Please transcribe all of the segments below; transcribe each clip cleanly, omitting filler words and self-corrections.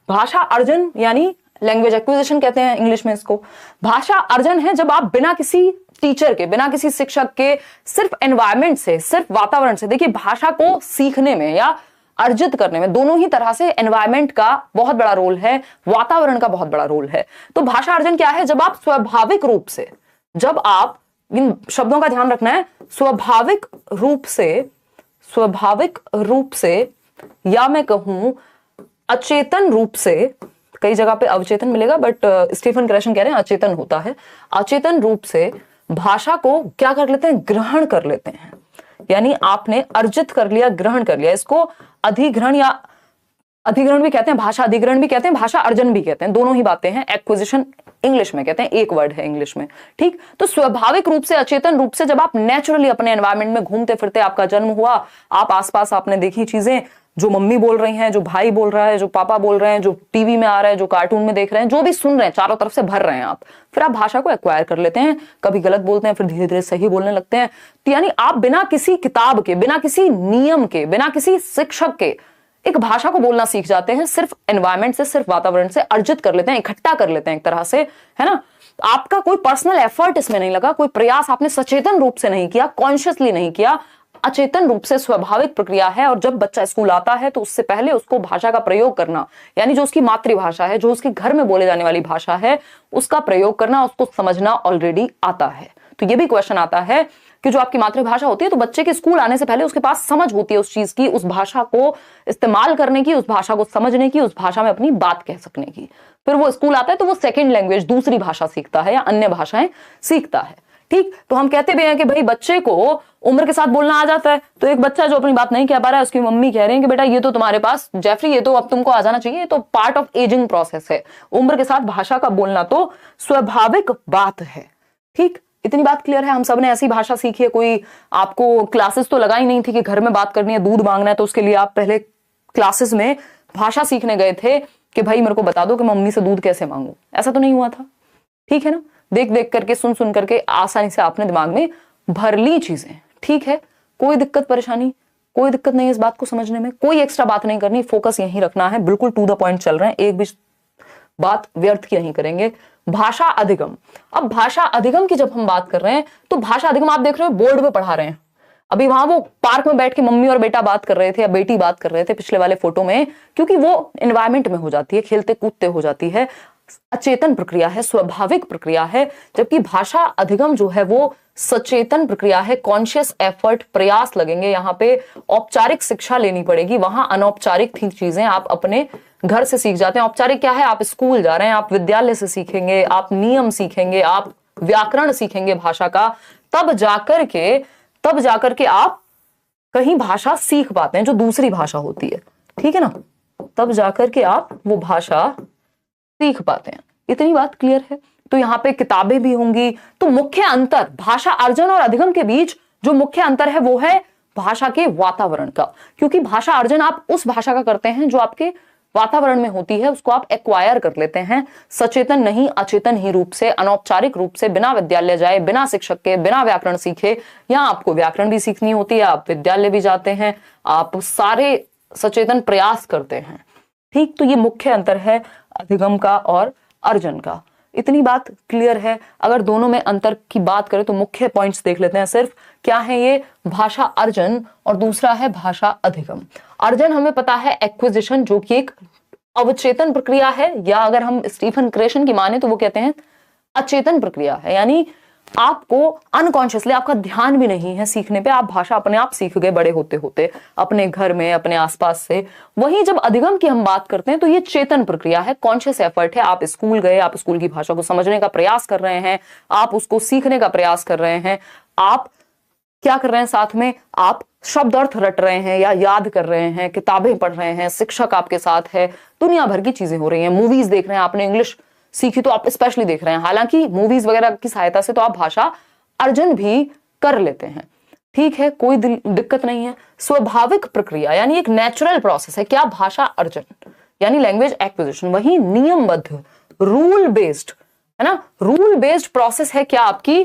भाषा अर्जन यानी language acquisition कहते हैं इंग्लिश में इसको। भाषा अर्जन है जब आप बिना किसी टीचर के, बिना किसी शिक्षक के, सिर्फ एनवायरमेंट से, सिर्फ वातावरण से, देखिए भाषा को सीखने में या अर्जित करने में दोनों ही तरह से एनवायरमेंट का बहुत बड़ा रोल है, वातावरण का बहुत बड़ा रोल है। तो भाषा अर्जन क्या है? जब आप स्वाभाविक रूप से, जब आप, इन शब्दों का ध्यान रखना है, स्वाभाविक रूप से या मैं कहूं अचेतन रूप से, कई जगह पे अवचेतन मिलेगा बट स्टीफन क्रेशन कह रहे हैं अचेतन होता है, अचेतन रूप से भाषा को क्या कर लेते हैं? ग्रहण कर लेते हैं। यानी आपने अर्जित कर लिया, ग्रहण कर लिया। इसको अधिग्रहण या अधिग्रहण भी कहते हैं, भाषा अधिग्रहण भी कहते हैं, भाषा अर्जन भी कहते हैं, दोनों ही बातें हैं। एक्विजिशन इंग्लिश में कहते हैं, एक वर्ड है इंग्लिश में, ठीक। तो स्वाभाविक रूप से, अचेतन रूप से, जब आप नेचुरली अपने एनवायरमेंट में घूमते फिरते, आपका जन्म हुआ, आप आसपास आपने देखी चीजें, जो मम्मी बोल रही हैं, जो भाई बोल रहा है, जो पापा बोल रहे हैं, जो टीवी में आ रहा है, जो कार्टून में देख रहे हैं, जो भी सुन रहे हैं, चारों तरफ से भर रहे हैं आप, फिर आप भाषा को एक्वायर कर लेते हैं। कभी गलत बोलते हैं, फिर धीरे धीरे सही बोलने लगते हैं। तो यानी आप बिना किसी किताब के, बिना किसी नियम के, बिना किसी शिक्षक के एक भाषा को बोलना सीख जाते हैं। सिर्फ एनवायरमेंट से, सिर्फ वातावरण से अर्जित कर लेते हैं, इकट्ठा कर लेते हैं एक तरह से, है ना। आपका कोई पर्सनल एफर्ट इसमें नहीं लगा, कोई प्रयास आपने सचेतन रूप से नहीं किया, कॉन्शियसली नहीं किया, अचेतन रूप से स्वाभाविक प्रक्रिया है। और जब बच्चा स्कूल आता है तो उससे पहले उसको भाषा का प्रयोग करना, यानी जो उसकी मातृभाषा है, जो उसके घर में बोले जाने वाली भाषा है, उसका प्रयोग करना, उसको समझना ऑलरेडी आता है। तो ये भी क्वेश्चन आता है कि जो आपकी मातृभाषा होती है, तो बच्चे के स्कूल आने से पहले उसके पास समझ होती है उस चीज की, उस भाषा को इस्तेमाल करने की, उस भाषा को समझने की, उस भाषा में अपनी बात कह सकने की। फिर वो स्कूल आता है तो वो सेकेंड लैंग्वेज, दूसरी भाषा सीखता है या अन्य भाषाएं सीखता है, ठीक। तो हम कहते भी हैं कि भाई बच्चे को उम्र के साथ बोलना आ जाता है। तो एक बच्चा जो अपनी बात नहीं कह पा रहा है, उसकी मम्मी कह रही है कि बेटा ये तो तुम्हारे पास, जेफरी ये तो अब तुमको आ जाना चाहिए, ये तो पार्ट ऑफ एजिंग प्रोसेस है। उम्र के साथ भाषा का बोलना तो स्वाभाविक बात है, ठीक। इतनी बात क्लियर है। हम सब ने ऐसी भाषा सीखी है, कोई आपको क्लासेस तो लगाई नहीं थी कि घर में बात करनी है, दूध मांगना है तो उसके लिए आप पहले क्लासेस में भाषा सीखने गए थे कि भाई मेरे को बता दो कि मम्मी से दूध कैसे मांगू। ऐसा तो नहीं हुआ था, ठीक है ना। देख देख करके, सुन सुन करके आसानी से आपने दिमाग में भर ली चीजें, ठीक है। कोई दिक्कत परेशानी, कोई दिक्कत नहीं है इस बात को समझने में, कोई एक्स्ट्रा बात नहीं करनी, फोकस यहीं रखना है, बिल्कुल टू द पॉइंट चल रहे हैं, एक भी बात व्यर्थ की नहीं करेंगे। भाषा अधिगम। अब भाषा अधिगम की जब हम बात कर रहे हैं तो भाषा अधिगम आप देख रहे हो बोर्ड पे पढ़ा रहे हैं। अभी वहां वो पार्क में बैठ के मम्मी और बेटा बात कर रहे थे या बेटी बात कर रहे थे पिछले वाले फोटो में, क्योंकि वो एनवायरमेंट में हो जाती है, खेलते कूदते हो जाती है, अचेतन प्रक्रिया है, स्वाभाविक प्रक्रिया है। जबकि भाषा अधिगम जो है वो सचेतन प्रक्रिया है, कॉन्शियस एफर्ट, प्रयास लगेंगे। यहाँ पे औपचारिक शिक्षा लेनी पड़ेगी, वहां अनौपचारिक थी चीजें आप अपने घर से सीख जाते हैं। औपचारिक क्या है? आप स्कूल जा रहे हैं, आप विद्यालय से सीखेंगे, आप नियम सीखेंगे, आप व्याकरण सीखेंगे भाषा का, तब जाकर के आप कहीं भाषा सीख पाते हैं जो दूसरी भाषा होती है, ठीक है ना। तब जाकर के आप वो भाषा सीख पाते हैं। इतनी बात क्लियर है। तो यहाँ पे किताबें भी होंगी। तो मुख्य अंतर भाषा अर्जन और अधिगम के बीच जो मुख्य अंतर है वो है भाषा के वातावरण का, क्योंकि भाषा अर्जन आप उस भाषा का करते हैं जो आपके वातावरण में होती है, उसको आप एक्वायर कर लेते हैं, सचेतन नहीं अचेतन ही रूप से, अनौपचारिक रूप से, बिना विद्यालय जाए, बिना शिक्षक के, बिना व्याकरण सीखे। यहाँ आपको व्याकरण भी सीखनी होती है, आप विद्यालय भी जाते हैं, आप सारे सचेतन प्रयास करते हैं, ठीक। तो ये मुख्य अंतर है अधिगम का और अर्जन का। इतनी बात क्लियर है। अगर दोनों में अंतर की बात करें तो मुख्य पॉइंट्स देख लेते हैं सिर्फ। क्या है ये? भाषा अर्जन और दूसरा है भाषा अधिगम। अर्जन हमें पता है एक्विजिशन, जो कि एक अवचेतन प्रक्रिया है, या अगर हम स्टीफन क्रेशन की माने तो वो कहते हैं अचेतन प्रक्रिया है। यानी आपको अनकॉन्शियसली, आपका ध्यान भी नहीं है सीखने पे, आप भाषा अपने आप सीख गए बड़े होते होते अपने घर में, अपने आसपास से। वहीं जब अधिगम की हम बात करते हैं तो ये चेतन प्रक्रिया है, कॉन्शियस एफर्ट है। आप स्कूल गए, आप स्कूल की भाषा को समझने का प्रयास कर रहे हैं, आप उसको सीखने का प्रयास कर रहे हैं, आप क्या कर रहे हैं साथ में? आप शब्द अर्थ रट रहे हैं या याद कर रहे हैं, किताबें पढ़ रहे हैं, शिक्षक आपके साथ है, दुनिया भर की चीजें हो रही हैं, मूवीज देख रहे हैं, आपने इंग्लिश सीखी तो आप स्पेशली देख रहे हैं। हालांकि मूवीज वगैरह की सहायता से तो आप भाषा अर्जन भी कर लेते हैं, ठीक है, कोई दिक्कत नहीं है। स्वाभाविक प्रक्रिया यानी एक नेचुरल प्रोसेस है क्या? भाषा अर्जन यानी लैंग्वेज एक्विजिशन। वही नियमबद्ध, रूल बेस्ड, है ना, रूल बेस्ड प्रोसेस है क्या आपकी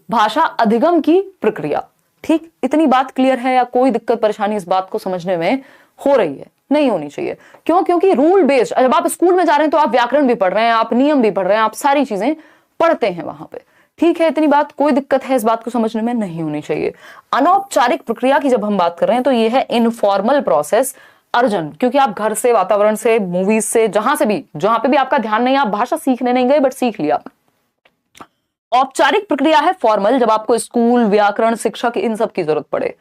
भाषा अधिगम की प्रक्रिया, ठीक। इतनी बात क्लियर है या कोई दिक्कत परेशानी इस बात को समझने में हो रही है? नहीं होनी चाहिए। क्यों? क्योंकि रूल बेस्ड, जब आप स्कूल में जा रहे हैं तो आप व्याकरण भी पढ़ रहे हैं, आप नियम भी पढ़ रहे हैं, आप सारी चीजें पढ़ते हैं वहां पे। ठीक है, इतनी बात, कोई दिक्कत है इस बात को समझने में? नहीं होनी चाहिए। अनौपचारिक प्रक्रिया की जब हम बात कर रहे हैं तो ये है इनफॉर्मल प्रोसेस अर्जन, क्योंकि आप घर से, वातावरण से, मूवीज से, जहां से भी, जहां पे भी आपका ध्यान नहीं, आप भाषा सीखने नहीं गए बट सीख लिया। औपचारिक प्रक्रिया है फॉर्मल, जब आपको स्कूल, व्याकरण, शिक्षक, इन सब की जरूरत पड़े।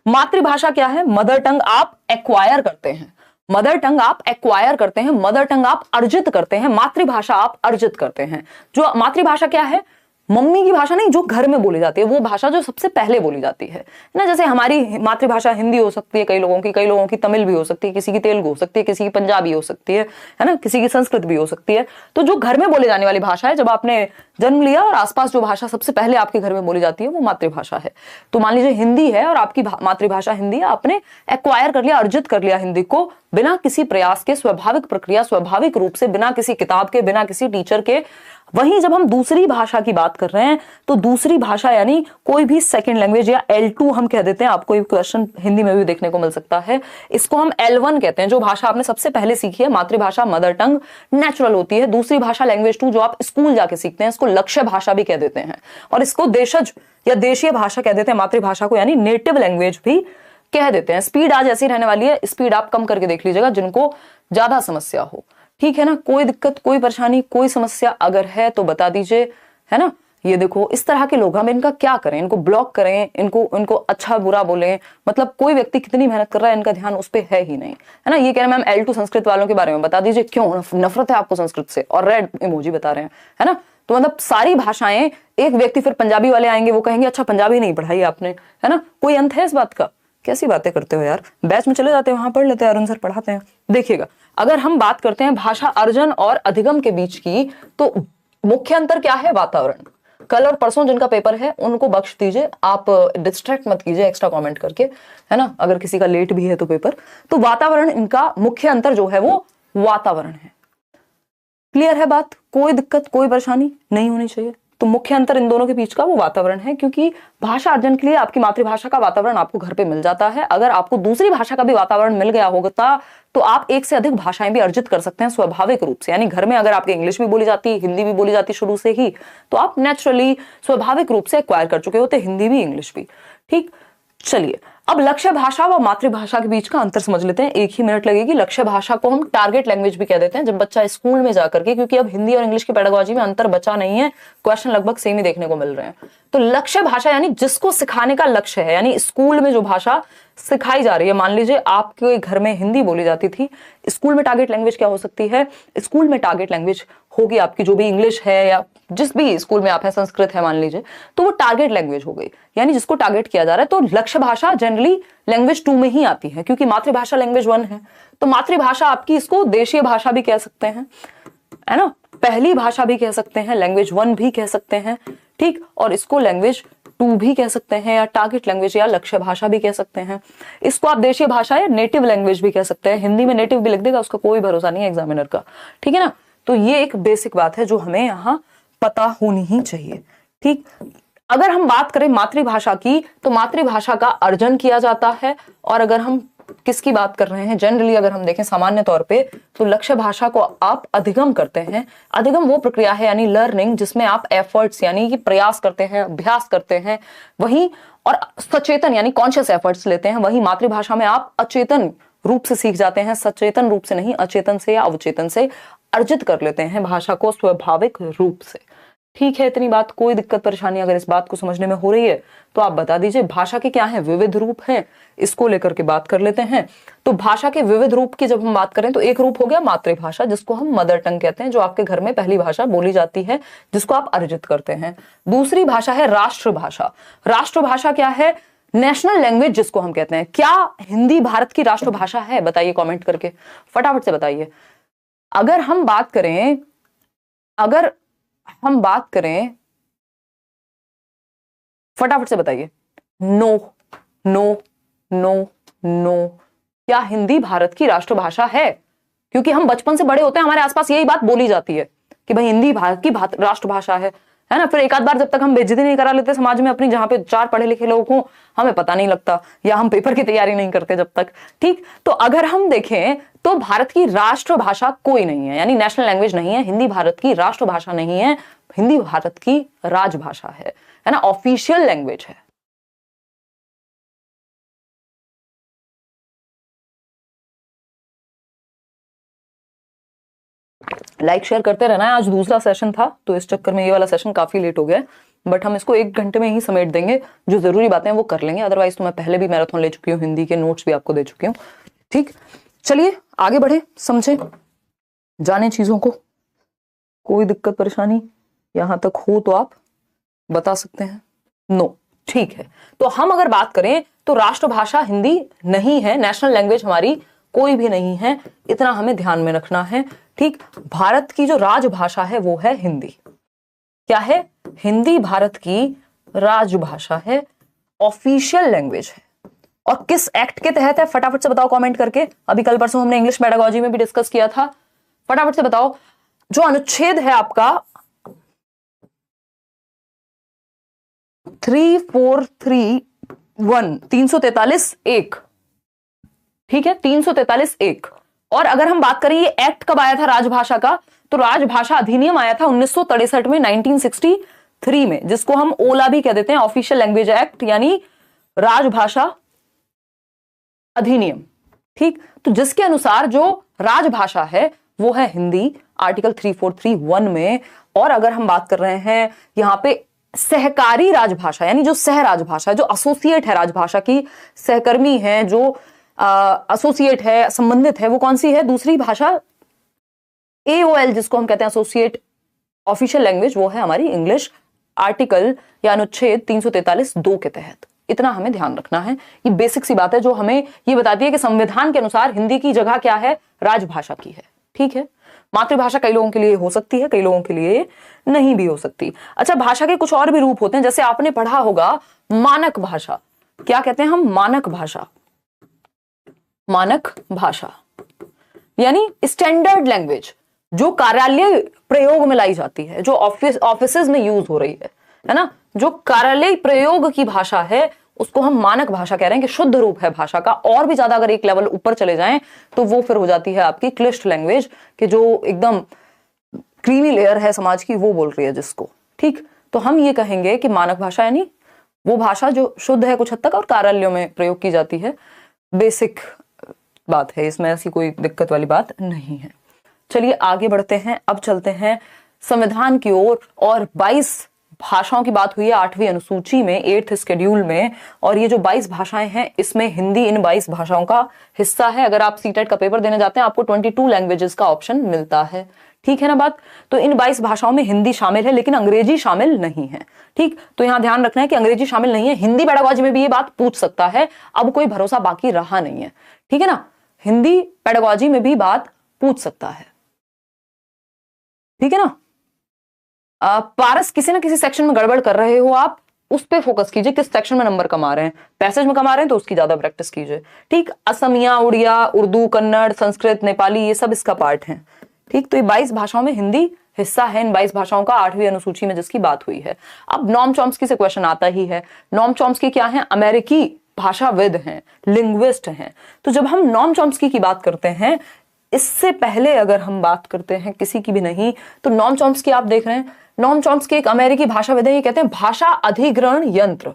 मातृभाषा क्या है? मदर टंग आप एक्वायर करते हैं, मदर टंग आप एक्वायर करते हैं, मदर टंग आप अर्जित करते हैं, मातृभाषा आप अर्जित करते हैं। जो मातृभाषा क्या है? मम्मी की भाषा नहीं, जो घर में बोली जाती है, वो भाषा जो सबसे पहले बोली जाती है ना। जैसे हमारी मातृभाषा हिंदी हो सकती है कई लोगों की तमिल भी हो सकती है, किसी की तेलुगु हो सकती है, किसी की पंजाबी हो सकती है ना, किसी की संस्कृत भी हो सकती है। तो जो घर में बोले जाने वाली भाषा है, जब आपने जन्म लिया और आसपास जो भाषा सबसे पहले आपके घर में बोली जाती है, वो मातृभाषा है। तो मान लीजिए हिंदी है और आपकी मातृभाषा हिंदी है, आपने एक्वायर कर लिया, अर्जित कर लिया हिंदी को बिना किसी प्रयास के, स्वाभाविक प्रक्रिया, स्वाभाविक रूप से, बिना किसी किताब के, बिना किसी टीचर के। वहीं जब हम दूसरी भाषा की बात कर रहे हैं तो दूसरी भाषा यानी कोई भी सेकंड लैंग्वेज या L2 हम कह देते हैं, आपको ये क्वेश्चन हिंदी में भी देखने को मिल सकता है। इसको हम L1 कहते हैं, जो भाषा आपने सबसे पहले सीखी है, मातृभाषा, मदर टंग, नेचुरल होती है। दूसरी भाषा लैंग्वेज 2 जो आप स्कूल जाके सीखते हैं, इसको लक्ष्य भाषा भी कह देते हैं, और इसको देशज या देशीय भाषा कह देते हैं, मातृभाषा को, यानी नेटिव लैंग्वेज भी कह देते हैं। स्पीड आज ऐसी रहने वाली है, स्पीड आप कम करके देख लीजिएगा जिनको ज्यादा समस्या हो। ठीक है ना, कोई दिक्कत, कोई परेशानी, कोई समस्या अगर है तो बता दीजिए, है ना। ये देखो, इस तरह के लोग, हम इनका क्या करें? इनको ब्लॉक करें, इनको अच्छा बुरा बोलें? मतलब कोई व्यक्ति कितनी मेहनत कर रहा है, इनका ध्यान उस पर है ही नहीं, है ना। ये कह रहे हैं मैम L2 संस्कृत वालों के बारे में बता दीजिए, क्यों नफरत है आपको संस्कृत से, और रेड इमोजी बता रहे हैं, है ना। तो मतलब सारी भाषाएं, एक व्यक्ति, फिर पंजाबी वाले आएंगे, वो कहेंगे अच्छा पंजाबी नहीं पढ़ाई आपने, है ना। कोई अंत है इस बात का? कैसी बातें करते हो यार, बैच में चले जाते हैं, वहां पढ़ लेते हैं, अरुण सर पढ़ाते हैं। देखिएगा, अगर हम बात करते हैं भाषा अर्जन और अधिगम के बीच की, तो मुख्य अंतर क्या है? वातावरण। कल और परसों जिनका पेपर है उनको बख्श दीजिए, आप डिस्ट्रैक्ट मत कीजिए एक्स्ट्रा कमेंट करके, है ना। अगर किसी का लेट भी है तो पेपर, तो वातावरण, इनका मुख्य अंतर जो है वो वातावरण है। क्लियर है बात? कोई दिक्कत, कोई परेशानी नहीं होनी चाहिए। तो मुख्य अंतर इन दोनों के बीच का वो वातावरण है, क्योंकि भाषा अर्जन के लिए आपकी मातृभाषा का वातावरण आपको घर पे मिल जाता है। अगर आपको दूसरी भाषा का भी वातावरण मिल गया होगा तो आप एक से अधिक भाषाएं भी अर्जित कर सकते हैं स्वाभाविक रूप से। यानी घर में अगर आपके इंग्लिश भी बोली जाती, हिंदी भी बोली जाती शुरू से ही, तो आप नेचुरली, स्वाभाविक रूप से एक्वायर कर चुके होते, हिंदी भी इंग्लिश भी। ठीक, चलिए अब लक्ष्य भाषा व मातृभाषा के बीच का अंतर समझ लेते हैं, एक ही मिनट लगेगी। लक्ष्य भाषा को हम टारगेट लैंग्वेज भी कह देते हैं, जब बच्चा स्कूल में जाकर के, क्योंकि अब हिंदी और इंग्लिश की पेडागोजी में अंतर बचा नहीं है, क्वेश्चन लगभग सेम ही देखने को मिल रहे हैं। तो लक्ष्य भाषा यानी जिसको सिखाने का लक्ष्य है, यानी स्कूल में जो भाषा सिखाई जा रही है। मान लीजिए आपके घर में हिंदी बोली जाती थी, स्कूल में टारगेट लैंग्वेज क्या हो सकती है? स्कूल में टारगेट लैंग्वेज होगी आपकी जो भी इंग्लिश है, या जिस भी स्कूल में आप हैं, संस्कृत है मान लीजिए, तो वो टारगेट लैंग्वेज हो गई, यानी जिसको टारगेट किया जा रहा है। तो लक्ष्य भाषा जनरली लैंग्वेज 2 में ही आती है, क्योंकि मातृभाषा लैंग्वेज 1 है। तो मातृभाषा आपकी, इसको देशीय भाषा भी कह सकते हैं, है ना, पहली भाषा भी कह सकते हैं, लैंग्वेज 1 भी कह सकते हैं। ठीक, और इसको लैंग्वेज 2 भी कह सकते हैं, या टारगेट लैंग्वेज या लक्ष्य भाषा भी कह सकते हैं। इसको आप देशीय भाषा या नेटिव लैंग्वेज भी कह सकते हैं। हिंदी में नेटिव भी लिख देगा, उसका कोई भरोसा नहीं है एग्जामिनर का। ठीक है ना, तो ये एक बेसिक बात है जो हमें यहाँ पता होनी ही चाहिए। ठीक, अगर हम बात करें मातृभाषा की, तो मातृभाषा का अर्जन किया जाता है, और अगर हम किसकी बात कर रहे हैं, जनरली अगर हम देखें सामान्य तौर पे, तो लक्ष्य भाषा को आप अधिगम करते हैं। अधिगम वो प्रक्रिया है, यानी लर्निंग, जिसमें आप एफर्ट्स यानी कि प्रयास करते हैं, अभ्यास करते हैं, वही, और सचेतन यानी कॉन्शियस एफर्ट्स लेते हैं। वही मातृभाषा में आप अचेतन रूप से सीख जाते हैं, सचेतन रूप से नहीं, अचेतन से या अवचेतन से अर्जित कर लेते हैं भाषा को स्वाभाविक रूप से। ठीक है, इतनी बात, कोई दिक्कत परेशानी अगर इस बात को समझने में हो रही है तो आप बता दीजिए। भाषा के क्या है? विविध रूप हैं, इसको लेकर के बात कर लेते हैं। तो भाषा के विविध रूप की जब हम बात करें तो एक रूप हो गया मातृभाषा, जिसको हम मदर टंग कहते हैं, जो आपके घर में पहली भाषा बोली जाती है, जिसको आप अर्जित करते हैं। दूसरी भाषा है राष्ट्रभाषा। राष्ट्रभाषा क्या है? नेशनल लैंग्वेज जिसको हम कहते हैं। क्या हिंदी भारत की राष्ट्रभाषा है? बताइए कमेंट करके, फटाफट से बताइए। अगर हम बात करें फटाफट से बताइए। No no no no. क्या हिंदी भारत की राष्ट्रभाषा है? क्योंकि हम बचपन से बड़े होते हैं, हमारे आसपास यही बात बोली जाती है कि भाई हिंदी भारत की राष्ट्रभाषा है। है ना। फिर एक आध बार जब तक हम बेइज्जती नहीं करा लेते समाज में अपनी, जहां पे 4 पढ़े लिखे लोग हों, हमें पता नहीं लगता, या हम पेपर की तैयारी नहीं करते जब तक। ठीक, तो अगर हम देखें तो भारत की राष्ट्रभाषा कोई नहीं है, यानी नेशनल लैंग्वेज नहीं है। हिंदी भारत की राष्ट्रभाषा नहीं है, हिंदी भारत की राजभाषा है ना, ऑफिशियल लैंग्वेज है। लाइक शेयर करते रहना है। आज दूसरा सेशन था तो इस चक्कर में ये वाला सेशन काफी लेट हो गया, बट हम इसको 1 घंटे में ही समेट देंगे। जो जरूरी बातें हैं वो कर लेंगे, अदरवाइज तो मैं पहले भी मैराथन ले चुकी हूँ, हिंदी के नोट्स भी आपको दे चुकी हूँ। ठीक, चलिए आगे बढ़े, समझे, जाने चीजों को। कोई दिक्कत परेशानी यहां तक हो तो आप बता सकते हैं। नो, ठीक है। तो हम अगर बात करें तो राष्ट्रभाषा हिंदी नहीं है, नेशनल लैंग्वेज हमारी कोई भी नहीं है, इतना हमें ध्यान में रखना है। ठीक, भारत की जो राजभाषा है वो है हिंदी। क्या है? हिंदी भारत की राजभाषा है, ऑफिशियल लैंग्वेज है। और किस एक्ट के तहत है, फटाफट से बताओ कमेंट करके। अभी कल परसों हमने इंग्लिश पेडागोजी में भी डिस्कस किया था, फटाफट से बताओ। जो अनुच्छेद है आपका 343(1) ठीक है, 343(1). और अगर हम बात करें ये एक्ट कब आया था राजभाषा का, तो राजभाषा अधिनियम आया था 1963 में, 1963 में, जिसको हम ओला भी कह देते हैं, ऑफिशियल लैंग्वेज एक्ट, यानी राजभाषा अधिनियम। ठीक, तो जिसके अनुसार जो राजभाषा है वो है हिंदी, आर्टिकल 343(1) में। और अगर हम बात कर रहे हैं यहां पे सहकारी राजभाषा, यानी जो सह राजभाषा, जो एसोसिएट है राजभाषा की, सहकर्मी है, जो एसोसिएट है, संबंधित है, वो कौन सी है? दूसरी भाषा AOL, जिसको हम कहते हैं एसोसिएट ऑफिशियल लैंग्वेज, वो है हमारी इंग्लिश, आर्टिकल या अनुच्छेद 343(2) के तहत। इतना हमें ध्यान रखना है। ये बेसिक सी बात है जो हमें ये बताती है कि संविधान के अनुसार हिंदी की जगह क्या है? राजभाषा की है। ठीक है, मातृभाषा कई लोगों के लिए हो सकती है, कई लोगों के लिए नहीं भी हो सकती। अच्छा, भाषा के कुछ और भी रूप होते हैं, जैसे आपने पढ़ा होगा मानक भाषा। क्या कहते हैं हम? मानक भाषा। मानक भाषा यानी स्टैंडर्ड लैंग्वेज, जो कार्यालय प्रयोग में लाई जाती है, जो ऑफिसेज में यूज हो रही है ना, जो कार्यालय प्रयोग की भाषा है, उसको हम मानक भाषा कह रहे हैं कि शुद्ध रूप है भाषा का। और भी ज्यादा अगर एक लेवल ऊपर चले जाएं तो वो फिर हो जाती है आपकी क्लिष्ट लैंग्वेज, कि जो एकदम क्रीमी लेयर है समाज की, वो बोल रही है जिसको। ठीक, तो हम ये कहेंगे कि मानक भाषा यानी वो भाषा जो शुद्ध है कुछ हद तक और कार्यालयों में प्रयोग की जाती है। बेसिक बात है, इसमें ऐसी कोई दिक्कत वाली बात नहीं है। चलिए आगे बढ़ते हैं, अब चलते हैं संविधान की ओर। और 22 भाषाओं की बात हुई है 8वीं अनुसूची में, 8th शेड्यूल में। और ये जो 22 भाषाएं हैं, इसमें हिंदी इन 22 भाषाओं का हिस्सा है। अगर आप सीटेट का पेपर देने जाते हैं, आपको 22 लैंग्वेजेस का ऑप्शन मिलता है। ठीक है ना बात? तो इन 22 भाषाओं में हिंदी शामिल है, लेकिन अंग्रेजी शामिल नहीं है। ठीक, तो यहां ध्यान रखना है कि अंग्रेजी शामिल नहीं है। हिंदी पेडागोजी में भी ये बात पूछ सकता है, अब कोई भरोसा बाकी रहा नहीं है। ठीक है ना, हिंदी पेडागोजी में भी बात पूछ सकता है। ठीक है ना। पारस, किसी ना किसी सेक्शन में गड़बड़ कर रहे हो आप, उस पे फोकस कीजिए, किस सेक्शन में नंबर कमा रहे हैं। पैसेज में कमा रहे हैं तो उसकी ज्यादा प्रैक्टिस कीजिए। ठीक, असमिया, उड़िया, उर्दू, कन्नड़, संस्कृत, नेपाली, ये सब इसका पार्ट है। ठीक, तो ये 22 भाषाओं में हिंदी हिस्सा है, इन 22 भाषाओं का 8वीं अनुसूची में जिसकी बात हुई है। अब नॉम चॉम्स्की से क्वेश्चन आता ही है। नॉम चॉम्स्की क्या है? अमेरिकी भाषाविद हैं, लिंग्विस्ट हैं। तो जब हम नॉम चॉम्स्की की बात करते हैं, इससे पहले अगर हम बात करते हैं किसी की भी नहीं, तो नॉम चॉम्स्की आप देख रहे हैं, नॉम चॉम्स्की एक अमेरिकी भाषाविद है। ये कहते हैं भाषा अधिग्रहण यंत्र,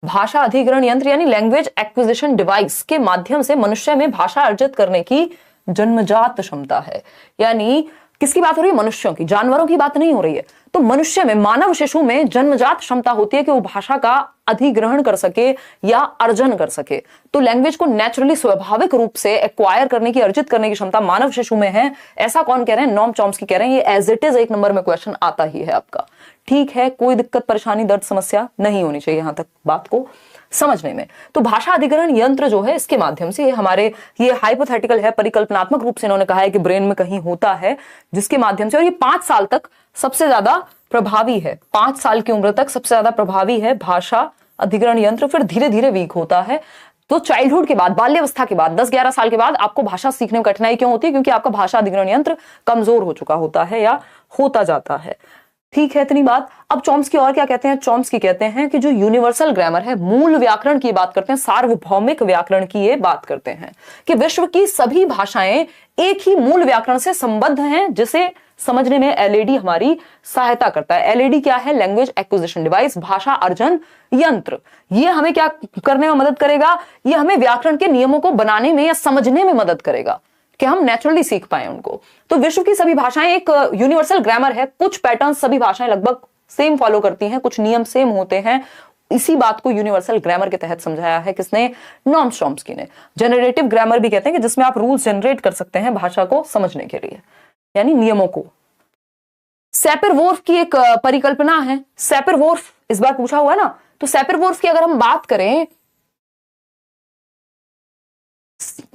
भाषा अधिग्रहण यंत्र यानी लैंग्वेज एक्विजिशन डिवाइस के माध्यम से मनुष्य में भाषा अर्जित करने की जन्मजात क्षमता है। यानी किसकी बात हो रही है? मनुष्यों की, जानवरों की बात नहीं हो रही है। तो मनुष्य में, मानव शिशु में जन्मजात क्षमता होती है कि वो भाषा का अधिग्रहण कर सके या अर्जन कर सके। तो लैंग्वेज को नेचुरली, स्वाभाविक रूप से एक्वायर करने की, अर्जित करने की क्षमता मानव शिशु में है। ऐसा कौन कह रहे हैं? नॉम चॉम्स्की कह रहे हैं। ये एज इट इज 1 नंबर में क्वेश्चन आता ही है आपका। ठीक है, कोई दिक्कत, परेशानी, दर्द, समस्या नहीं होनी चाहिए यहां तक बात को समझने में। तो भाषा अधिग्रहण यंत्र जो है, इसके माध्यम से ये हाइपोथेटिकल है, परिकल्पनात्मक रूप से इन्होंने कहा है कि ब्रेन में कहीं होता है, जिसके माध्यम से, और ये 5 साल तक सबसे ज्यादा प्रभावी है, 5 साल की उम्र तक सबसे ज्यादा प्रभावी है भाषा अधिग्रहण यंत्र। फिर धीरे धीरे वीक होता है। तो चाइल्डहुड के बाद, बाल्यावस्था के बाद, 10-11 साल के बाद आपको भाषा सीखने में कठिनाई क्यों होती है? क्योंकि आपका भाषा अधिग्रहण यंत्र कमजोर हो चुका होता है या होता जाता है। ठीक है इतनी बात। अब चॉम्स्की और क्या कहते हैं? चॉम्स्की कहते हैं कि जो यूनिवर्सल ग्रामर है, मूल व्याकरण की बात करते हैं, सार्वभौमिक व्याकरण की ये बात करते हैं कि विश्व की सभी भाषाएं एक ही मूल व्याकरण से संबद्ध हैं, जिसे समझने में एलएडी हमारी सहायता करता है। एलएडी क्या है? लैंग्वेज एक्विजिशन डिवाइस, भाषा अर्जन यंत्र। ये हमें क्या करने में मदद करेगा? ये हमें व्याकरण के नियमों को बनाने में या समझने में मदद करेगा कि हम नेचुरली सीख पाए उनको। तो विश्व की सभी भाषाएं एक यूनिवर्सल ग्रामर है, कुछ पैटर्न सभी भाषाएं लगभग सेम फॉलो करती हैं, कुछ नियम सेम होते हैं। इसी बात को यूनिवर्सल ग्रामर के तहत समझाया है किसने? नॉर्म चॉम्स्की ने। जनरेटिव ग्रामर भी कहते हैं कि जिसमें आप रूल्स जनरेट कर सकते हैं भाषा को समझने के लिए, यानी नियमों को। सैपर-वोल्फ की एक परिकल्पना है। सैपर-वोल्फ इस बार पूछा हुआ है ना, तो सैपर-वोल्फ की अगर हम बात करें,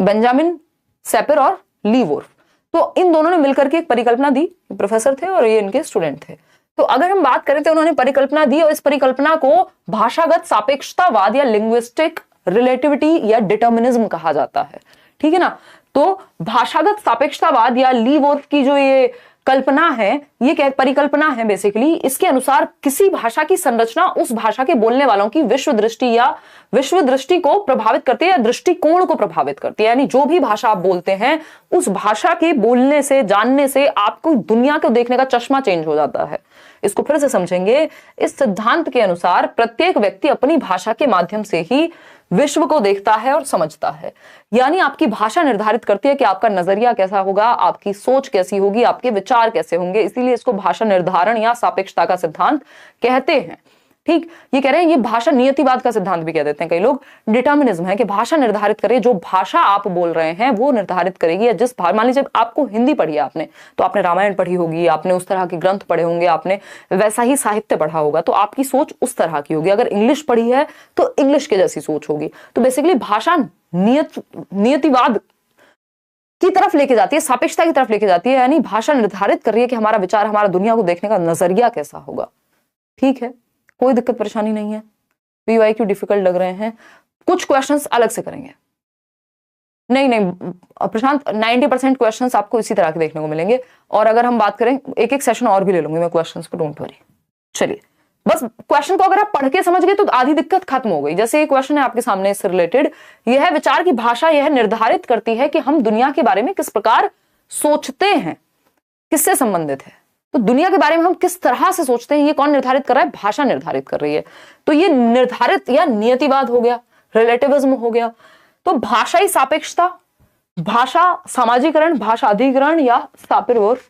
बेंजामिन सैपर और ली वोल्फ, तो इन दोनों ने मिलकर के एक परिकल्पना दी। प्रोफेसर थे और ये इनके स्टूडेंट थे। तो अगर हम बात करें तो उन्होंने परिकल्पना दी और इस परिकल्पना को भाषागत सापेक्षतावाद या लिंग्विस्टिक रिलेटिविटी या डिटर्मिनिज्म कहा जाता है। ठीक है ना? तो भाषागत सापेक्षतावाद या ली वोल्फ की जो ये कल्पना है, ये क्या परिकल्पना है बेसिकली, इसके अनुसार किसी भाषा की संरचना उस भाषा के बोलने वालों की विश्व दृष्टि या विश्व दृष्टि को प्रभावित करती है या दृष्टिकोण को प्रभावित करती है। यानी जो भी भाषा आप बोलते हैं, उस भाषा के बोलने से, जानने से आपको दुनिया को देखने का चश्मा चेंज हो जाता है। इसको फिर से समझेंगे। इस सिद्धांत के अनुसार प्रत्येक व्यक्ति अपनी भाषा के माध्यम से ही विश्व को देखता है और समझता है। यानी आपकी भाषा निर्धारित करती है कि आपका नजरिया कैसा होगा, आपकी सोच कैसी होगी, आपके विचार कैसे होंगे। इसीलिए इसको भाषा निर्धारण या सापेक्षता का सिद्धांत कहते हैं। ठीक, ये कह रहे हैं, ये भाषा नियतिवाद का सिद्धांत भी कह देते हैं कई लोग। डिटर्मिनिज्म है कि भाषा निर्धारित करे, जो भाषा आप बोल रहे हैं वो निर्धारित करेगी। या जिस मान लीजिए आपको हिंदी पढ़ी है आपने, तो आपने रामायण पढ़ी होगी, आपने उस तरह के ग्रंथ पढ़े होंगे, आपने वैसा ही साहित्य पढ़ा होगा, तो आपकी सोच उस तरह की होगी। अगर इंग्लिश पढ़ी है तो इंग्लिश के जैसी सोच होगी। तो बेसिकली भाषा नियतिवाद की तरफ लेके जाती है, सापेक्षता की तरफ लेके जाती है। यानी भाषा निर्धारित कर रही है कि हमारा विचार, हमारा दुनिया को देखने का नजरिया कैसा होगा। ठीक है, कोई दिक्कत परेशानी नहीं है। पीवाईक्यू डिफिकल्ट लग रहे हैं, कुछ क्वेश्चंस अलग से करेंगे। नहीं प्रशांत, 90% क्वेश्चंस आपको इसी तरह के देखने को मिलेंगे। और अगर हम बात करें, एक एक सेशन और भी ले लूंगी मैं क्वेश्चंस को, डोंट वरी। चलिए, बस क्वेश्चन को अगर आप पढ़ के समझ गए तो आधी दिक्कत खत्म हो गई। जैसे ये क्वेश्चन है आपके सामने इससे रिलेटेड, यह है विचार की भाषा यह निर्धारित करती है कि हम दुनिया के बारे में किस प्रकार सोचते हैं, किससे संबंधित है। तो दुनिया के बारे में हम किस तरह से सोचते हैं, ये कौन निर्धारित कर रहा है? भाषा निर्धारित कर रही है। तो ये निर्धारित या नियतिवाद हो गया, रिलेटिविज्म हो गया। तो भाषाई सापेक्षता, भाषा सामाजिकरण, भाषा अधिकरण या सैपर-वोल्फ।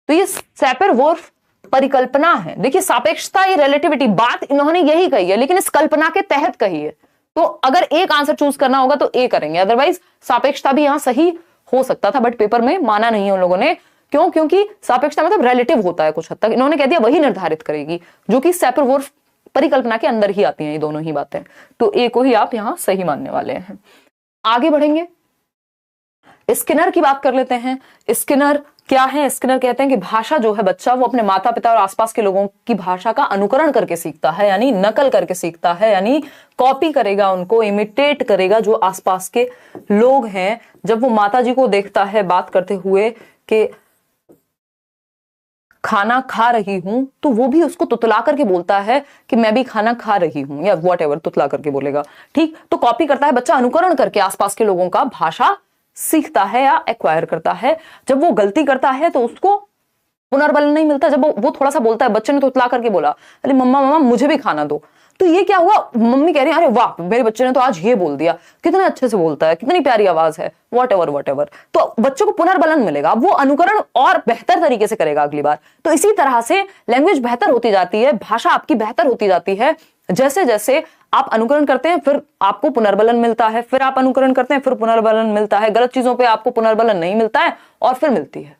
तो ये सैपर-वोल्फ परिकल्पना है। देखिए, सापेक्षता, ये रिलेटिविटी, बात इन्होंने यही कही है लेकिन इस कल्पना के तहत कही है। तो अगर एक आंसर चूज करना होगा तो ए करेंगे, अदरवाइज सापेक्षता भी यहां सही हो सकता था, बट पेपर में माना नहीं है उन लोगों ने। क्यों? क्योंकि सापेक्षता मतलब रिलेटिव होता है कुछ हद तक। इन्होंने कह दिया वही निर्धारित करेगी, जो कि सैपर-वोल्फ परिकल्पना के अंदर ही आती हैं ये दोनों ही बातें। तो ए को ही आप यहां सही मानने वाले हैं। आगे बढ़ेंगे, स्किनर की बात कर लेते हैं। स्किनर क्या है? स्किनर कहते हैं कि भाषा जो है, बच्चा वो अपने माता पिता और आसपास के लोगों की भाषा का अनुकरण करके सीखता है, यानी नकल करके सीखता है, यानी कॉपी करेगा, उनको इमिटेट करेगा जो आसपास के लोग हैं। जब वो माता जी को देखता है बात करते हुए कि खाना खा रही हूं, तो वो भी उसको तुतला करके बोलता है कि मैं भी खाना खा रही हूं, या व्हाटएवर तुतला करके बोलेगा। ठीक, तो कॉपी करता है बच्चा, अनुकरण करके आसपास के लोगों का भाषा सीखता है या एक्वायर करता है। जब वो गलती करता है तो उसको पुनर्बलन नहीं मिलता। जब वो थोड़ा सा बोलता है, बच्चे ने तुतला करके बोला, अरे मम्मा मम्मा मुझे भी खाना दो, तो ये क्या हुआ? मम्मी कह रही है अरे वाह मेरे बच्चे ने तो आज ये बोल दिया, कितने अच्छे से बोलता है, कितनी प्यारी आवाज है, व्हाटएवर। तो बच्चों को पुनर्बलन मिलेगा, वो अनुकरण और बेहतर तरीके से करेगा अगली बार। तो इसी तरह से लैंग्वेज बेहतर होती जाती है, भाषा आपकी बेहतर होती जाती है। जैसे जैसे आप अनुकरण करते हैं फिर आपको पुनर्बलन मिलता है, फिर आप अनुकरण करते हैं फिर पुनर्बलन मिलता है। गलत चीजों पे आपको पुनर्बलन नहीं मिलता है और फिर मिलती है।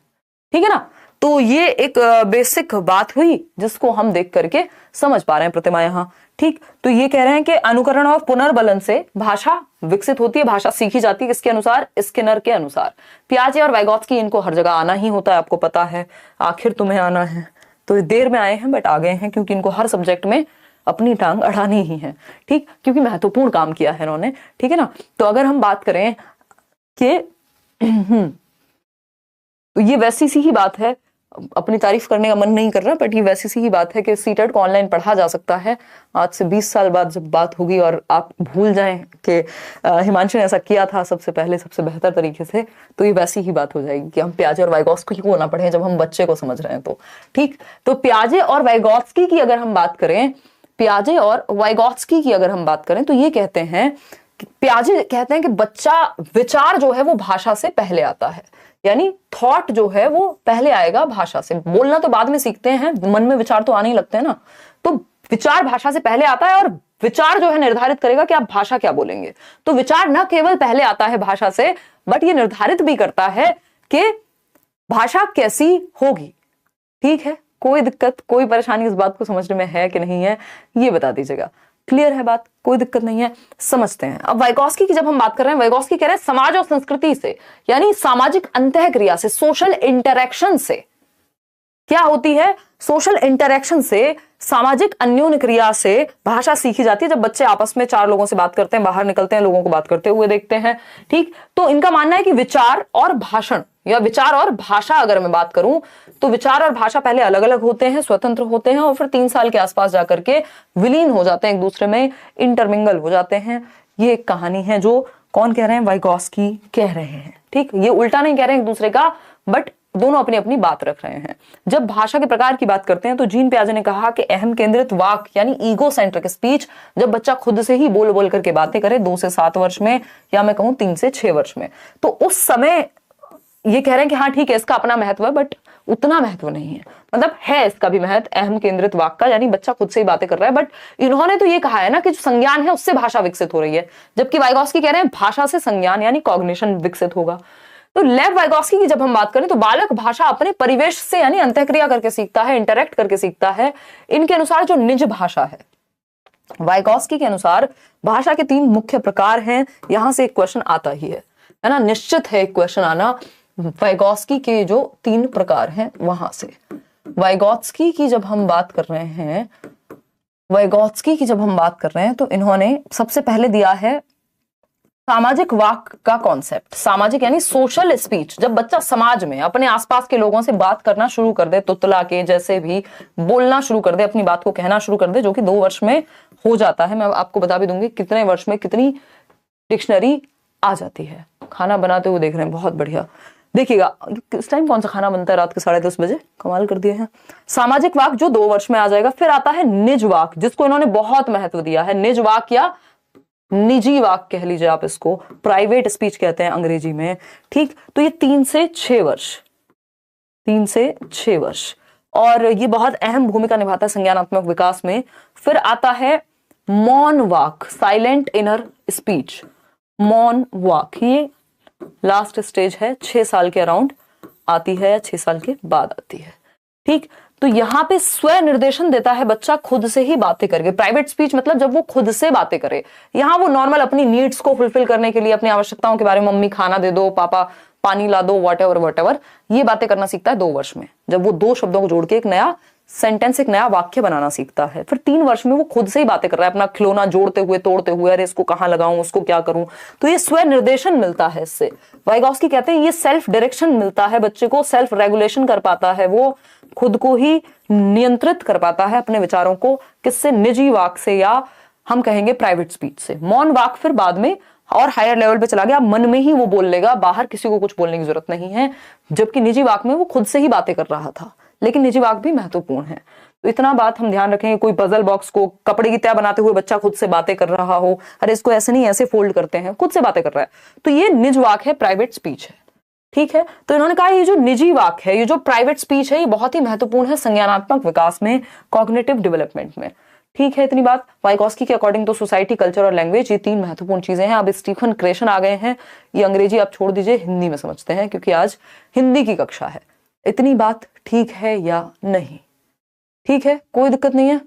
ठीक है ना? तो ये एक बेसिक बात हुई जिसको हम देख करके समझ पा रहे हैं प्रतिमा यहाँ। ठीक, तो ये कह रहे हैं कि अनुकरण और पुनर्बलन से भाषा विकसित होती है, भाषा सीखी जाती है। किसके अनुसार? स्किनर के अनुसार। पियाजे और वाइगोत्स्की, इनको हर जगह आना ही होता है, आपको पता है। आखिर तुम्हें आना है, तो देर में आए हैं बट आ गए हैं, क्योंकि इनको हर सब्जेक्ट में अपनी टांग अड़ानी ही है। ठीक, क्योंकि महत्वपूर्ण काम किया है इन्होंने। ठीक है ना? तो अगर हम बात करें कि तो ये वैसी सी ही बात है अपनी तारीफ करने का मन नहीं कर रहा, बट ये वैसी सी ही बात है कि सीटेट को ऑनलाइन पढ़ा जा सकता है। आज से 20 साल बाद जब बात होगी और आप भूल जाएं कि हिमांशु ने ऐसा किया था सबसे पहले सबसे बेहतर तरीके से, तो ये वैसी ही बात हो जाएगी कि हम पियाजे और वाइगोत्स्की क्यों ना पढ़े जब हम बच्चे को समझ रहे हैं। तो ठीक, तो पियाजे और वाइगोत्स्की की अगर हम बात करें, पियाजे और वाइगोत्स्की की अगर हम बात करें तो ये कहते हैं, पियाजे कहते हैं कि बच्चा विचार जो है वो भाषा से पहले आता है, यानी थॉट जो है वो पहले आएगा भाषा से। बोलना तो बाद में सीखते हैं, मन में विचार तो आने ही लगते हैं ना, तो विचार भाषा से पहले आता है और विचार जो है निर्धारित करेगा कि आप भाषा क्या बोलेंगे। तो विचार न केवल पहले आता है भाषा से, बट ये निर्धारित भी करता है कि भाषा कैसी होगी। ठीक है, कोई दिक्कत कोई परेशानी इस बात को समझने में है कि नहीं है, ये बता दीजिएगा। क्लियर है बात, कोई दिक्कत नहीं है, समझते हैं। अब वाइगोत्स्की की जब हम बात कर रहे हैं, वाइगोत्स्की कह रहे हैं समाज और संस्कृति से, यानी सामाजिक अंतःक्रिया से, सोशल इंटरैक्शन से। क्या होती है? सोशल इंटरैक्शन से, सामाजिक अन्योन्य क्रिया से भाषा सीखी जाती है। जब बच्चे आपस में 4 लोगों से बात करते हैं, बाहर निकलते हैं, लोगों को बात करते हुए देखते हैं। ठीक, तो इनका मानना है कि विचार और भाषण या विचार और भाषा, अगर मैं बात करूं तो विचार और भाषा पहले अलग अलग होते हैं, स्वतंत्र होते हैं, और फिर 3 साल के आसपास जाकर के विलीन हो जाते हैं, एक दूसरे में इंटरमिंगल हो जाते हैं। ये एक कहानी है जो कौन कह रहे हैं? वाइगोत्स्की कह रहे हैं। ठीक, ये उल्टा नहीं कह रहे हैं एक दूसरे का, बट दोनों अपनी अपनी बात रख रहे हैं। जब भाषा के प्रकार की बात करते हैं तो जीन पियाजे ने कहा कि अहम केंद्रित वाक यानी ईगो सेंट्रिक स्पीच, जब बच्चा खुद से ही बोल बोल करके बातें करे 2 से 7 वर्ष में, या मैं कहूं 3 से 6 वर्ष में, तो उस समय ये कह रहे हैं कि हाँ ठीक है, इसका अपना महत्व है, बट उतना महत्व नहीं है। मतलब है इसका भी महत्व अहम केंद्रित वाक का, यानी बच्चा खुद से ही बातें कर रहा है, बट इन्होंने तो ये कहा है ना कि जो संज्ञान है उससे भाषा विकसित हो रही है, जबकि वाइगोत्स्की कह रहे हैं भाषा से संज्ञान यानी कॉग्निशन विकसित होगा। तो लेव वाइगोत्स्की की जब हम बात करें तो बालक भाषा अपने परिवेश से यानी अंतःक्रिया करके सीखता है, इंटरैक्ट करके सीखता है। इनके अनुसार जो निज भाषा है, वाइगोत्स्की के अनुसार भाषा के 3 मुख्य प्रकार हैं। यहां से एक क्वेश्चन आता ही है ना, निश्चित है एक क्वेश्चन आना। वाइगोत्स्की के जो 3 प्रकार हैं वहां से, वाइगोत्स्की की जब हम बात कर रहे हैं, वाइगोत्स्की की जब हम बात कर रहे हैं तो इन्होंने सबसे पहले दिया है सामाजिक वाक का कॉन्सेप्ट। सामाजिक यानी सोशल स्पीच, जब बच्चा समाज में अपने आसपास के लोगों से बात करना शुरू कर दे, तुतला के जैसे भी बोलना शुरू कर दे, अपनी बात को कहना शुरू कर दे, जो कि 2 वर्ष में हो जाता है। मैं आपको बता भी दूंगी कितने वर्ष में कितनी डिक्शनरी आ जाती है। खाना बनाते हुए देख रहे हैं, बहुत बढ़िया। देखिएगा इस टाइम कौन सा खाना बनता है, रात के 10:30 बजे, कमाल कर दिए हैं। सामाजिक वाक जो 2 वर्ष में आ जाएगा। फिर आता है निज वाक, जिसको इन्होंने बहुत महत्व दिया है। निज वाक या निजी वाक कह लीजिए आप इसको, प्राइवेट स्पीच कहते हैं अंग्रेजी में। ठीक, तो ये 3 से 6 वर्ष, 3 से 6 वर्ष, और ये बहुत अहम भूमिका निभाता है संज्ञानात्मक विकास में। फिर आता है मौन वाक, साइलेंट इनर स्पीच, मौन वाक, ये लास्ट स्टेज है, 6 साल के अराउंड आती है या 6 साल के बाद आती है। ठीक, तो यहां पे स्व निर्देशन देता है बच्चा खुद से ही बातें करके। प्राइवेट स्पीच मतलब जब वो खुद से बातें करे, यहां वो नॉर्मल अपनी नीड्स को फुलफिल करने के लिए, अपनी आवश्यकताओं के बारे में, मम्मी खाना दे दो, पापा पानी ला दो, वॉट एवर, ये बातें करना सीखता है 2 वर्ष में, जब वो 2 शब्दों को जोड़ के एक नया सेंटेंस, एक नया वाक्य बनाना सीखता है। फिर 3 वर्ष में वो खुद से ही बातें कर रहा है, अपना खिलौना जोड़ते हुए तोड़ते हुए, अरे इसको कहां लगाऊं, उसको क्या करूं। तो ये स्व निर्देशन मिलता है इससे। वाइगोत्स्की कहते हैं ये सेल्फ डायरेक्शन मिलता है बच्चे को, सेल्फ रेगुलेशन कर पाता है, वो खुद को ही नियंत्रित कर पाता है अपने विचारों को। किससे? निजी वाक से, या हम कहेंगे प्राइवेट स्पीच से। मौन वाक फिर बाद में और हायर लेवल पे चला गया, मन में ही वो बोल लेगा, बाहर किसी को कुछ बोलने की जरूरत नहीं है। जबकि निजी वाक में वो खुद से ही बातें कर रहा था, लेकिन निजी वाक भी महत्वपूर्ण है। तो इतना बात हम ध्यान रखेंगे। कोई पजल बॉक्स को कपड़े की तह बनाते हुए बच्चा खुद से बातें कर रहा हो, अरे इसको ऐसे नहीं ऐसे फोल्ड करते हैं, खुद से बातें कर रहा है, तो ये निज वाक है, प्राइवेट स्पीच है। ठीक है, तो इन्होंने कहा ये जो निजी वाक है, ये जो प्राइवेट स्पीच है, ये बहुत ही महत्वपूर्ण है संज्ञानात्मक विकास में, कॉग्निटिव डेवलपमेंट में। ठीक है, इतनी बात। वाइगोत्स्की के अकॉर्डिंग तो सोसाइटी, कल्चर और लैंग्वेज, ये 3 महत्वपूर्ण चीजें हैं। अब स्टीफन क्रेशन आ गए हैं, ये अंग्रेजी आप छोड़ दीजिए, हिंदी में समझते हैं, क्योंकि आज हिंदी की कक्षा है। इतनी बात ठीक है या नहीं? ठीक है, कोई दिक्कत नहीं है।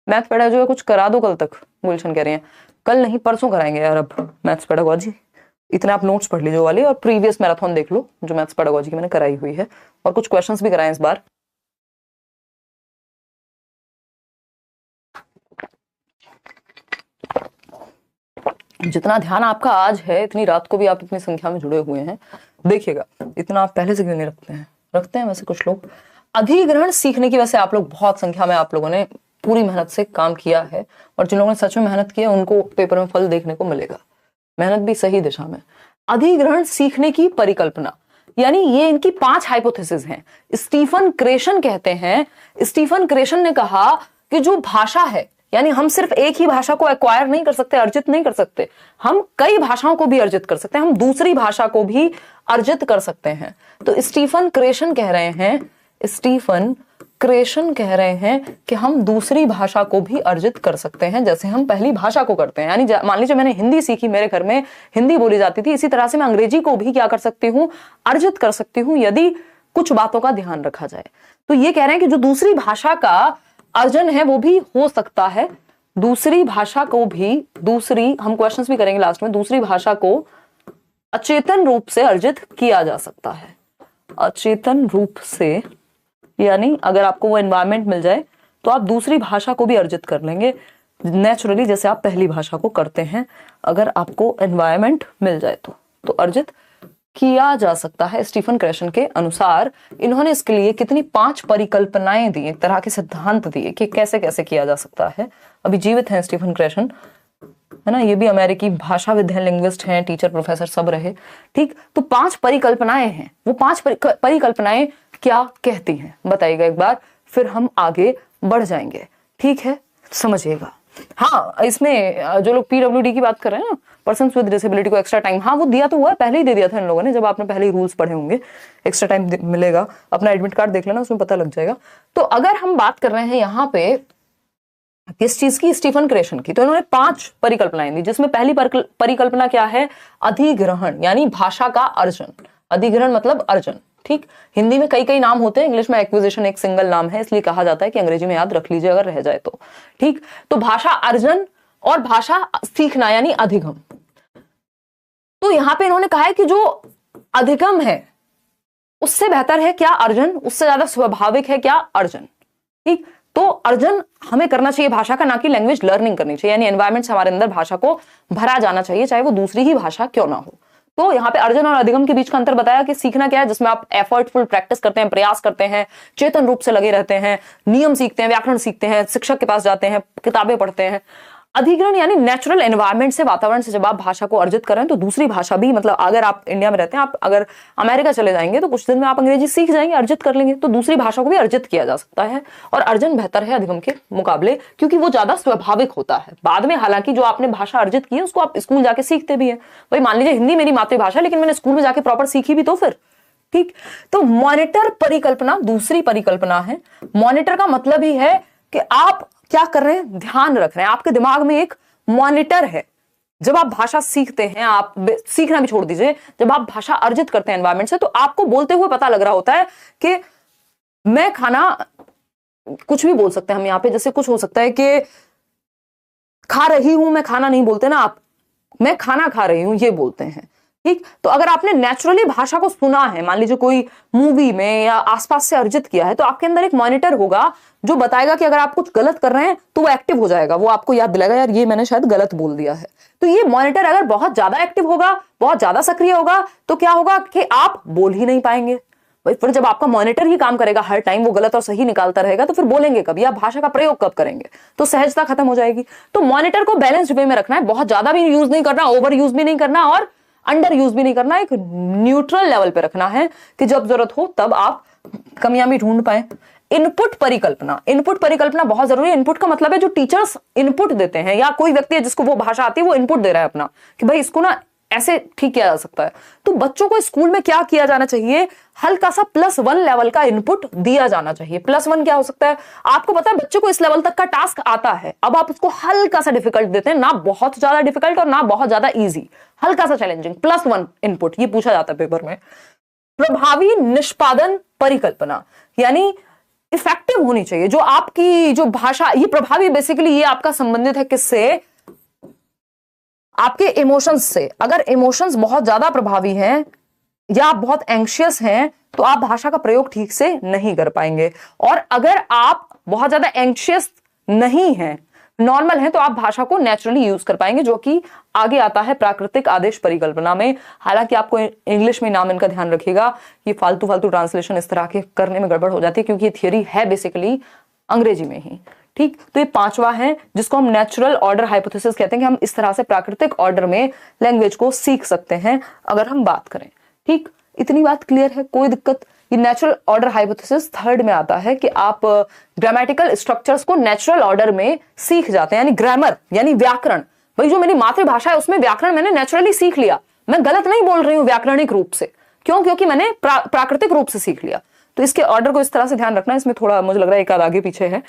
मैथ पेडागोजी कुछ करा दो कल तक, गुलशन कह रही हैं। कल नहीं, परसों कराएंगे यार अब मैथ्स पेडागोजी। इतने आप नोट्स पढ़ लीजिए वाले, और प्रीवियस मैराथन देख लो जो मैथ्स पेडागोजी की मैंने कराई हुई है, और कुछ क्वेश्चंस भी कराए इस बार। जितना ध्यान आपका आज है, इतनी रात को भी आप इतनी संख्या में जुड़े हुए हैं, देखिएगा इतना आप पहले से क्यों नहीं रखते हैं। रखते हैं वैसे कुछ लोग। अधिग्रहण सीखने की वैसे आप लोग बहुत संख्या में आप लोगों ने पूरी मेहनत से काम किया है, और जिन लोगों ने सच में मेहनत की है उनको पेपर में फल देखने को मिलेगा, मेहनत भी सही दिशा में। अधिग्रहण सीखने की परिकल्पना, यानी ये इनकी 5 हाइपोथेसिस हैं। स्टीफन क्रेशन कहते हैं, स्टीफन क्रेशन ने कहा कि जो भाषा है, यानी हम सिर्फ एक ही भाषा को एक्वायर नहीं कर सकते, अर्जित नहीं कर सकते, हम कई भाषाओं को भी अर्जित कर सकते हैं, हम दूसरी भाषा को भी अर्जित कर सकते हैं। तो स्टीफन क्रेशन कह रहे हैं, स्टीफन क्रेशन कह रहे हैं कि हम दूसरी भाषा को भी अर्जित कर सकते हैं, जैसे हम पहली भाषा को करते हैं। यानी मान लीजिए मैंने हिंदी सीखी, मेरे घर में हिंदी बोली जाती थी, इसी तरह से मैं अंग्रेजी को भी क्या कर सकती हूँ, अर्जित कर सकती हूँ, यदि कुछ बातों का ध्यान रखा जाए। तो ये कह रहे हैं कि जो दूसरी भाषा का अर्जन है वो भी हो सकता है, दूसरी भाषा को भी, दूसरी, हम क्वेश्चंस भी करेंगे लास्ट में, दूसरी भाषा को अचेतन रूप से अर्जित किया जा सकता है। अचेतन रूप से, यानी अगर आपको वो एनवायरनमेंट मिल जाए तो आप दूसरी भाषा को भी अर्जित कर लेंगे नेचुरली, जैसे आप पहली भाषा को करते हैं। अगर आपको एनवायरनमेंट मिल जाए तो अर्जित किया जा सकता है। स्टीफन क्रेशन के अनुसार इन्होंने इसके लिए कितनी 5 परिकल्पनाएं दी, एक तरह के सिद्धांत दिए कि कैसे कैसे किया जा सकता है। अभी जीवित हैं स्टीफन क्रेशन, है ना, ये भी अमेरिकी भाषाविद हैं, लिंग्विस्ट हैं, टीचर प्रोफेसर सब रहे। ठीक, तो 5 परिकल्पनाएं हैं। वो 5 परिकल्पनाएं क्या कहती हैं बताइएगा एक बार, फिर हम आगे बढ़ जाएंगे। ठीक है, समझिएगा। हाँ, इसमें जो लोग पीडब्ल्यूडी की बात कर रहे हैं ना, पर्सन्स विद डिसेबिलिटी को एक्स्ट्रा टाइम, हाँ वो दिया तो हुआ है, पहले ही दे दिया था इन लोगों ने, जब आपने पहले ही रूल्स पढ़े होंगे। एक्स्ट्रा टाइम मिलेगा, अपना एडमिट कार्ड देख लेना, उसमें पता लग जाएगा। तो अगर हम बात कर रहे हैं यहाँ पे किस चीज की, स्टीफन क्रेशन की, तो इन्होंने 5 परिकल्पनाएं दी, जिसमें पहली परिकल्पना क्या है, अधिग्रहण, यानी भाषा का अर्जन। अधिग्रहण मतलब अर्जन। ठीक, हिंदी में कई कई नाम होते हैं, इंग्लिश में एक्विजिशन एक सिंगल नाम है, इसलिए कहा जाता है कि अंग्रेजी में याद रख लीजिए अगर रह जाए तो। ठीक, तो भाषा अर्जन और भाषा सीखना यानी अधिगम। तो यहां पे इन्होंने कहा है कि जो अधिगम है उससे बेहतर है क्या अर्जन, उससे ज्यादा स्वाभाविक है क्या अर्जन। ठीक, तो अर्जन हमें करना चाहिए भाषा का, ना कि लैंग्वेज लर्निंग करनी चाहिए, यानी एनवायरमेंट से हमारे अंदर भाषा को भरा जाना चाहिए, चाहे वो दूसरी ही भाषा क्यों ना हो। तो यहाँ पे अर्जन और अधिगम के बीच का अंतर बताया कि सीखना क्या है, जिसमें आप एफर्टफुल प्रैक्टिस करते हैं, प्रयास करते हैं, चेतन रूप से लगे रहते हैं, नियम सीखते हैं, व्याकरण सीखते हैं, शिक्षक के पास जाते हैं, किताबें पढ़ते हैं। अधिग्रहण यानी नेचुरल एनवायरनमेंट से, वातावरण से जब आप भाषा को अर्जित करें तो दूसरी भाषा भी, मतलब अगर आप इंडिया में रहते हैं, आप अगर अमेरिका चले जाएंगे तो कुछ दिन में आप अंग्रेजी सीख जाएंगे, अर्जित कर लेंगे, तो दूसरी भाषा को भी अर्जित किया जा सकता है। और अर्जन बेहतर है अधिगम के मुकाबले, क्योंकि वो ज्यादा स्वाभाविक होता है। बाद में हालांकि जो आपने भाषा अर्जित की है उसको आप स्कूल जाके सीखते भी है। भाई मान लीजिए हिंदी मेरी मातृभाषा, लेकिन मैंने स्कूल में जाके प्रॉपर सीखी भी तो फिर। ठीक, तो मॉनिटर परिकल्पना दूसरी परिकल्पना है। मॉनिटर का मतलब ही है कि आप क्या कर रहे हैं, ध्यान रख रहे हैं, आपके दिमाग में एक मॉनिटर है। जब आप भाषा सीखते हैं, आप सीखना भी छोड़ दीजिए, जब आप भाषा अर्जित करते हैं एनवायरनमेंट से, तो आपको बोलते हुए पता लग रहा होता है कि मैं खाना, कुछ भी बोल सकते हैं हम यहाँ पे, जैसे कुछ हो सकता है कि खा रही हूं, मैं खाना नहीं बोलते ना आप, मैं खाना खा रही हूं ये बोलते हैं। ठीक, तो अगर आपने नेचुरली भाषा को सुना है, मान लीजिए कोई मूवी में या आसपास से अर्जित किया है, तो आपके अंदर एक मॉनिटर होगा जो बताएगा कि अगर आप कुछ गलत कर रहे हैं तो वो एक्टिव हो जाएगा, वो आपको याद दिलाएगा यार ये मैंने शायद गलत बोल दिया है। तो ये मॉनिटर अगर बहुत ज्यादा एक्टिव होगा, बहुत ज्यादा सक्रिय होगा, तो क्या होगा कि आप बोल ही नहीं पाएंगे। भाई फिर जब आपका मॉनिटर ही काम करेगा, हर टाइम वो गलत और सही निकालता रहेगा, तो फिर बोलेंगे कभी, आप भाषा का प्रयोग कब करेंगे, तो सहजता खत्म हो जाएगी। तो मॉनिटर को बैलेंस्ड वे में रखना है, बहुत ज्यादा भी यूज नहीं करना, ओवर यूज भी नहीं करना और अंडर यूज भी नहीं करना, एक न्यूट्रल लेवल पे रखना है कि जब जरूरत हो तब आप कमियां भी ढूंढ पाए। इनपुट परिकल्पना, इनपुट परिकल्पना बहुत जरूरी है। इनपुट का मतलब है जो टीचर्स इनपुट देते हैं, या कोई व्यक्ति है जिसको वो भाषा आती है, वो इनपुट दे रहा है अपना कि भाई इसको ना ऐसे ठीक किया जा सकता है। तो बच्चों को स्कूल में क्या किया जाना चाहिए, हल्का सा +1 लेवल का इनपुट दिया जाना चाहिए। +1 क्या हो सकता है, आपको पता है बच्चे को इस लेवल तक का टास्क आता है, अब आप उसको हल्का सा डिफिकल्ट देते हैं, ना बहुत ज्यादा डिफिकल्ट और ना बहुत ज्यादा इजी, हल्का सा चैलेंजिंग, +1 इनपुट, ये पूछा जाता है पेपर में। प्रभावी निष्पादन परिकल्पना यानी इफेक्टिव होनी चाहिए जो आपकी जो भाषा, ये प्रभावी बेसिकली ये आपका संबंधित है किससे, आपके इमोशंस से। अगर इमोशंस बहुत ज्यादा प्रभावी हैं या आप बहुत एंग्शियस हैं तो आप भाषा का प्रयोग ठीक से नहीं कर पाएंगे। और अगर आप बहुत ज्यादा एंग्शियस नहीं हैं नॉर्मल हैं तो आप भाषा को नेचुरली यूज कर पाएंगे, जो कि आगे आता है प्राकृतिक आदेश परिकल्पना में। हालांकि आपको इंग्लिश में नाम इनका ध्यान रखिएगा, ये फालतू फालतू ट्रांसलेशन इस तरह के करने में गड़बड़ हो जाती है, क्योंकि ये थियरी है बेसिकली अंग्रेजी में ही। ठीक, तो ये पांचवा है जिसको हम नेचुरल ऑर्डर हाइपोथेसिस कहते हैं, कि हम इस तरह से प्राकृतिक ऑर्डर में लैंग्वेज को सीख सकते हैं अगर हम बात करें। ठीक, इतनी बात क्लियर है, कोई दिक्कत? ये नेचुरल ऑर्डर हाइपोथेसिस थर्ड में आता है कि आप ग्रामेटिकल स्ट्रक्चर्स को नेचुरल ऑर्डर में सीख जाते हैं, यानी ग्रामर यानी व्याकरण। भाई जो मेरी मातृभाषा है उसमें व्याकरण मैंने नेचुरली सीख लिया, मैं गलत नहीं बोल रही हूँ व्याकरणिक रूप से, क्यों? क्योंकि मैंने प्राकृतिक रूप से सीख लिया। तो इसके ऑर्डर को इस तरह से ध्यान रखना, इसमें थोड़ा मुझे लग रहा है एक आध आगे पीछे है।